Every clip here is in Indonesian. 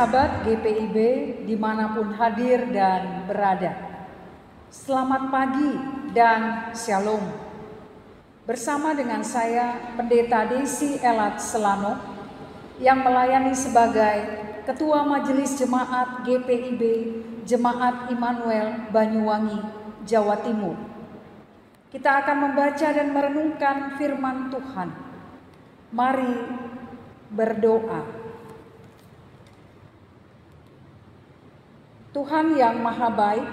sahabat GPIB dimanapun hadir dan berada. Selamat pagi dan shalom. Bersama dengan saya Pendeta Desi Elat Selano yang melayani sebagai Ketua Majelis Jemaat GPIB Jemaat Immanuel Banyuwangi, Jawa Timur. Kita akan membaca dan merenungkan firman Tuhan. Mari berdoa. Tuhan yang Maha Baik,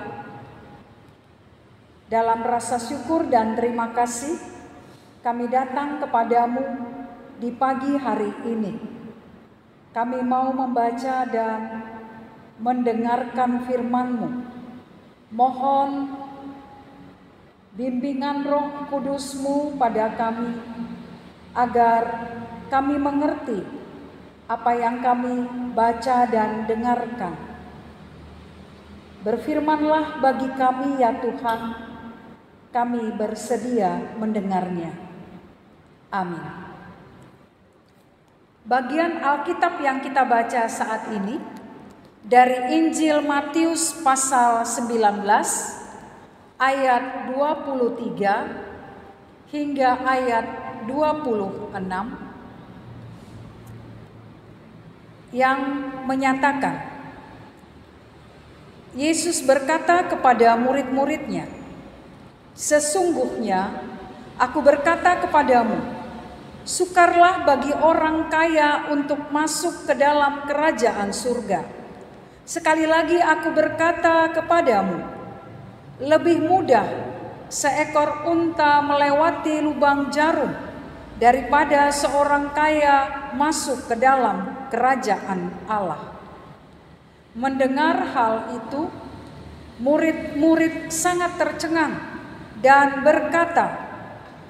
dalam rasa syukur dan terima kasih, kami datang kepadamu di pagi hari ini. Kami mau membaca dan mendengarkan firman-Mu. Mohon bimbingan Roh Kudus-Mu pada kami, agar kami mengerti apa yang kami baca dan dengarkan. Berfirmanlah bagi kami ya Tuhan, kami bersedia mendengarnya. Amin. Bagian Alkitab yang kita baca saat ini dari Injil Matius pasal 19 ayat 23 hingga ayat 26 yang menyatakan, Yesus berkata kepada murid-muridnya, "Sesungguhnya aku berkata kepadamu, sukarlah bagi orang kaya untuk masuk ke dalam kerajaan surga. Sekali lagi aku berkata kepadamu, lebih mudah seekor unta melewati lubang jarum daripada seorang kaya masuk ke dalam kerajaan Allah." Mendengar hal itu, murid-murid sangat tercengang dan berkata,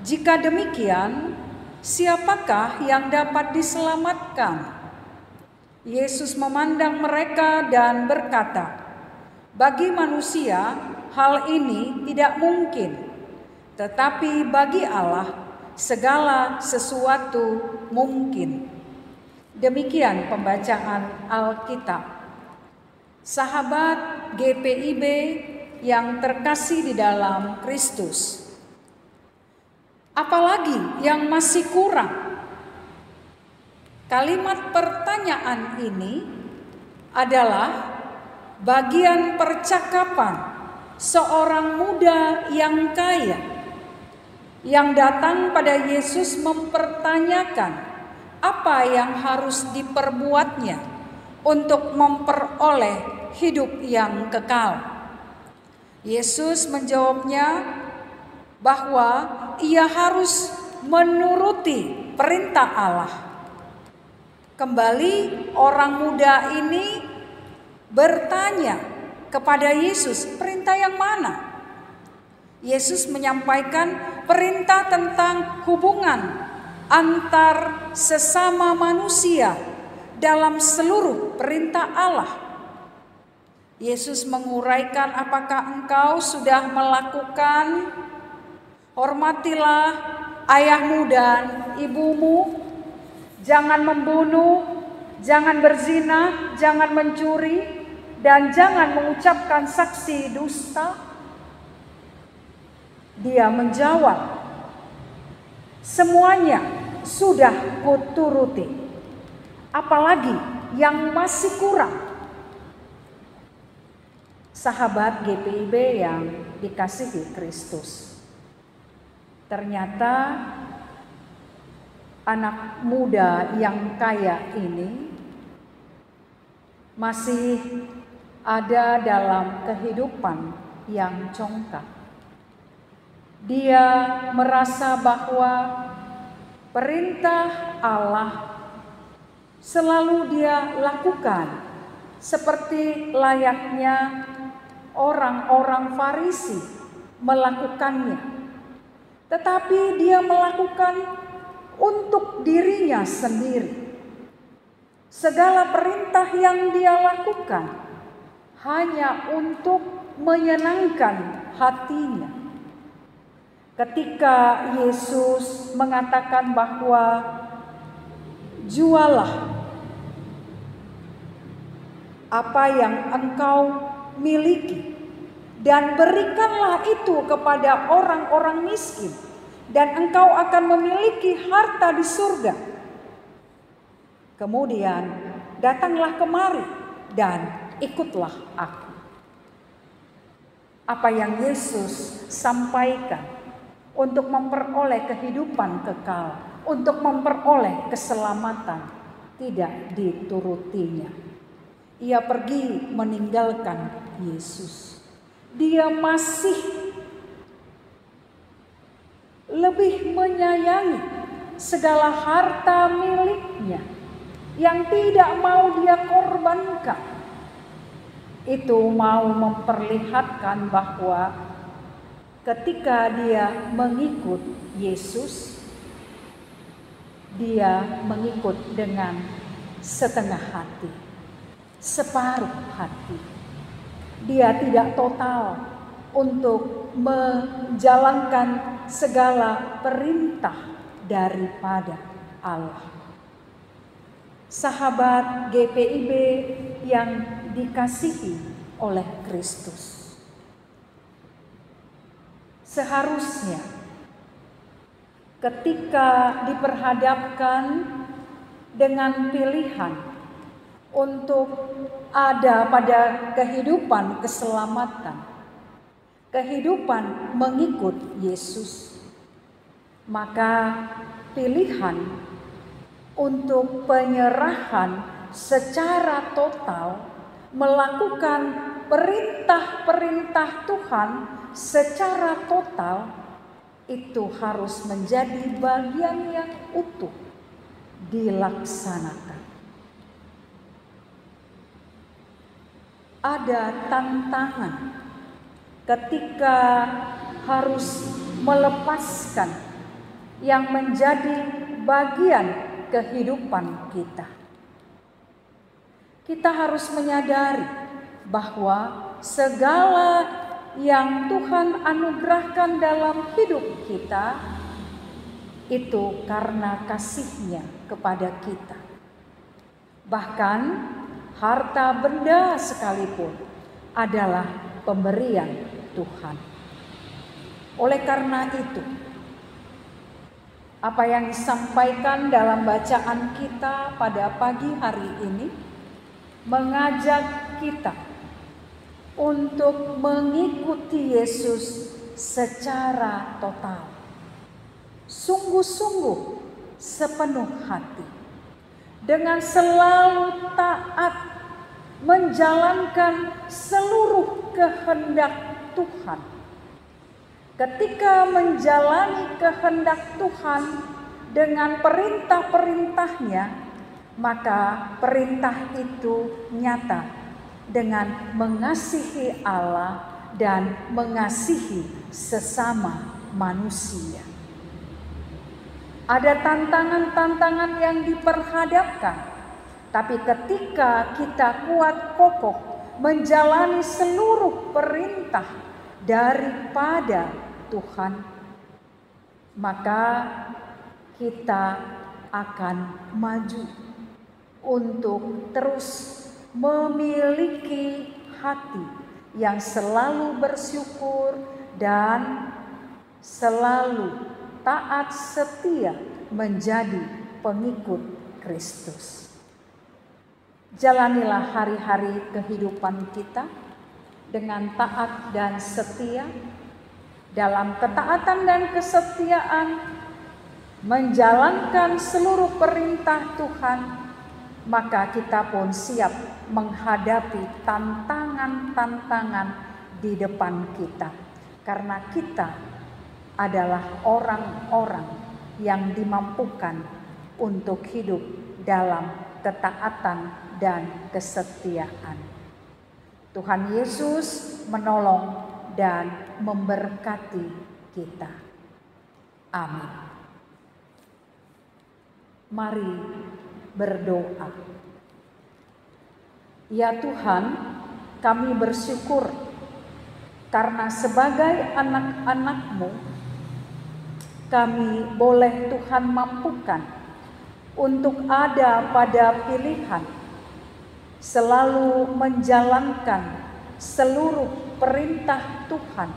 "Jika demikian, siapakah yang dapat diselamatkan?" Yesus memandang mereka dan berkata, "Bagi manusia hal ini tidak mungkin, tetapi bagi Allah segala sesuatu mungkin." Demikian pembacaan Alkitab. Sahabat GPIB yang terkasih di dalam Kristus, apalagi yang masih kurang? Kalimat pertanyaan ini adalah bagian percakapan seorang muda yang kaya yang datang pada Yesus mempertanyakan apa yang harus diperbuatnya untuk memperoleh hidup yang kekal. Yesus menjawabnya bahwa ia harus menuruti perintah Allah. Kembali orang muda ini bertanya kepada Yesus, perintah yang mana? Yesus menyampaikan perintah tentang hubungan antar sesama manusia dalam seluruh perintah Allah. Yesus menguraikan, apakah engkau sudah melakukan, hormatilah ayahmu dan ibumu, jangan membunuh, jangan berzina, jangan mencuri, dan jangan mengucapkan saksi dusta. Dia menjawab, semuanya sudah kuturuti, apalagi yang masih kurang? Sahabat GPIB yang dikasihi Kristus, ternyata anak muda yang kaya ini masih ada dalam kehidupan yang congkak. Dia merasa bahwa perintah Allah selalu dia lakukan seperti layaknya orang-orang Farisi melakukannya. Tetapi dia melakukan untuk dirinya sendiri. Segala perintah yang dia lakukan hanya untuk menyenangkan hatinya. Ketika Yesus mengatakan bahwa jualah apa yang engkau miliki, dan berikanlah itu kepada orang-orang miskin, dan engkau akan memiliki harta di surga. Kemudian datanglah kemari dan ikutlah aku. Apa yang Yesus sampaikan untuk memperoleh kehidupan kekal, untuk memperoleh keselamatan, tidak diturutinya. Ia pergi meninggalkan Yesus. Dia masih lebih menyayangi segala harta miliknya yang tidak mau dia korbankan. Itu mau memperlihatkan bahwa ketika dia mengikut Yesus, dia mengikut dengan setengah hati, separuh hati. Dia tidak total untuk menjalankan segala perintah daripada Allah. Sahabat GPIB yang dikasihi oleh Kristus, seharusnya ketika diperhadapkan dengan pilihan untuk ada pada kehidupan keselamatan, kehidupan mengikut Yesus, maka pilihan untuk penyerahan secara total, melakukan perintah-perintah Tuhan secara total, itu harus menjadi bagian yang utuh dilaksanakan. Ada tantangan ketika harus melepaskan yang menjadi bagian kehidupan kita. Kita harus menyadari bahwa segala yang Tuhan anugerahkan dalam hidup kita itu karena kasih-Nya kepada kita. Bahkan harta benda sekalipun adalah pemberian Tuhan. Oleh karena itu, apa yang disampaikan dalam bacaan kita pada pagi hari ini mengajak kita untuk mengikuti Yesus secara total, sungguh-sungguh, sepenuh hati, dengan selalu taat menjalankan seluruh kehendak Tuhan. Ketika menjalani kehendak Tuhan dengan perintah-perintahnya, maka perintah itu nyata dengan mengasihi Allah dan mengasihi sesama manusia. Ada tantangan-tantangan yang diperhadapkan, tapi ketika kita kuat kokoh menjalani seluruh perintah daripada Tuhan, maka kita akan maju untuk terus memiliki hati yang selalu bersyukur dan selalu taat setia menjadi pengikut Kristus. Jalanilah hari-hari kehidupan kita dengan taat dan setia, dalam ketaatan dan kesetiaan menjalankan seluruh perintah Tuhan, maka kita pun siap menghadapi tantangan-tantangan di depan kita. Karena kita adalah orang-orang yang dimampukan untuk hidup dalam ketaatan dan kesetiaan. Tuhan Yesus menolong dan memberkati kita. Amin. Mari berdoa. Ya Tuhan, kami bersyukur karena sebagai anak-anak-Mu, kami boleh Tuhan mampukan untuk ada pada pilihan selalu menjalankan seluruh perintah Tuhan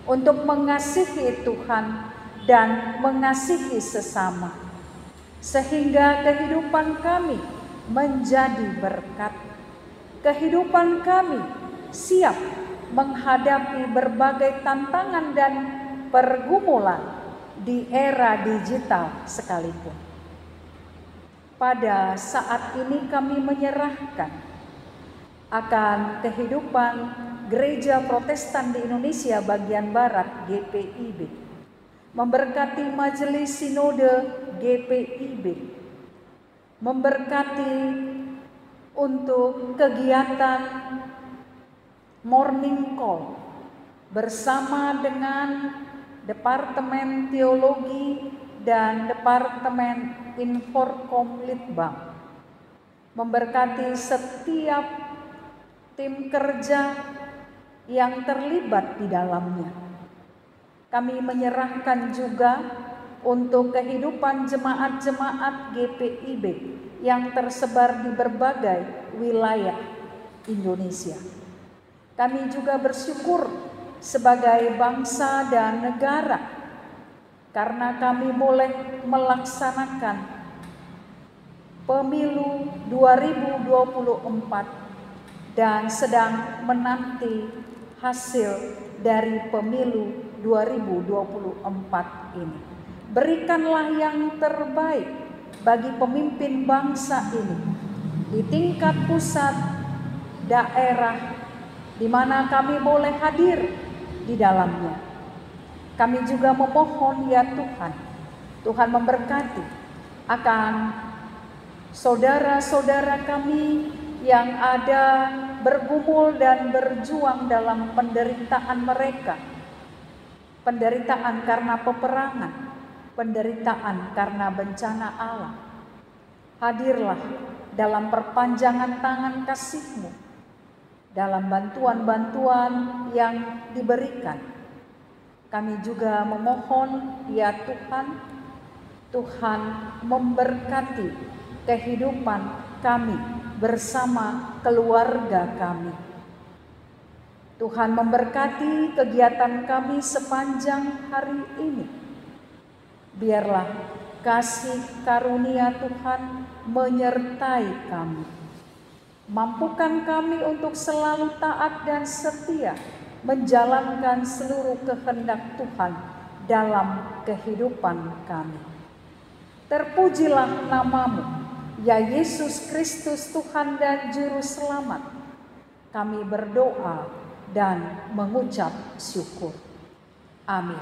untuk mengasihi Tuhan dan mengasihi sesama, sehingga kehidupan kami menjadi berkat. Kehidupan kami siap menghadapi berbagai tantangan dan pergumulan di era digital sekalipun. Pada saat ini kami menyerahkan akan kehidupan Gereja Protestan di Indonesia bagian Barat GPIB, memberkati Majelis Sinode GPIB, memberkati untuk kegiatan morning call bersama dengan Departemen Teologi dan Departemen Inforkom Litbang, memberkati setiap tim kerja yang terlibat di dalamnya. Kami menyerahkan juga untuk kehidupan jemaat-jemaat GPIB yang tersebar di berbagai wilayah Indonesia. Kami juga bersyukur sebagai bangsa dan negara karena kami boleh melaksanakan pemilu 2024 dan sedang menanti hasil dari pemilu 2024 ini. Berikanlah yang terbaik bagi pemimpin bangsa ini di tingkat pusat, daerah, di mana kami boleh hadir di dalamnya. Kami juga memohon ya Tuhan, Tuhan memberkati akan saudara-saudara kami yang ada bergumul dan berjuang dalam penderitaan mereka. Penderitaan karena peperangan, penderitaan karena bencana alam. Hadirlah dalam perpanjangan tangan kasih-Mu, dalam bantuan-bantuan yang diberikan. Kami juga memohon ya Tuhan, Tuhan memberkati kehidupan kami bersama keluarga kami. Tuhan memberkati kegiatan kami sepanjang hari ini. Biarlah kasih karunia Tuhan menyertai kami. Mampukan kami untuk selalu taat dan setia menjalankan seluruh kehendak Tuhan dalam kehidupan kami. Terpujilah nama-Mu, ya Yesus Kristus Tuhan dan Juru Selamat. Kami berdoa dan mengucap syukur. Amin.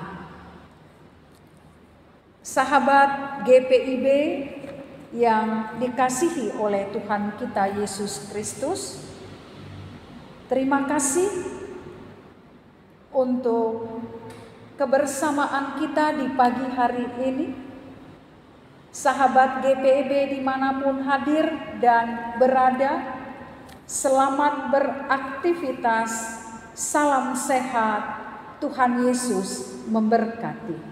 Sahabat GPIB yang dikasihi oleh Tuhan kita Yesus Kristus, terima kasih untuk kebersamaan kita di pagi hari ini. Sahabat GPIB dimanapun hadir dan berada, selamat beraktivitas, salam sehat, Tuhan Yesus memberkati.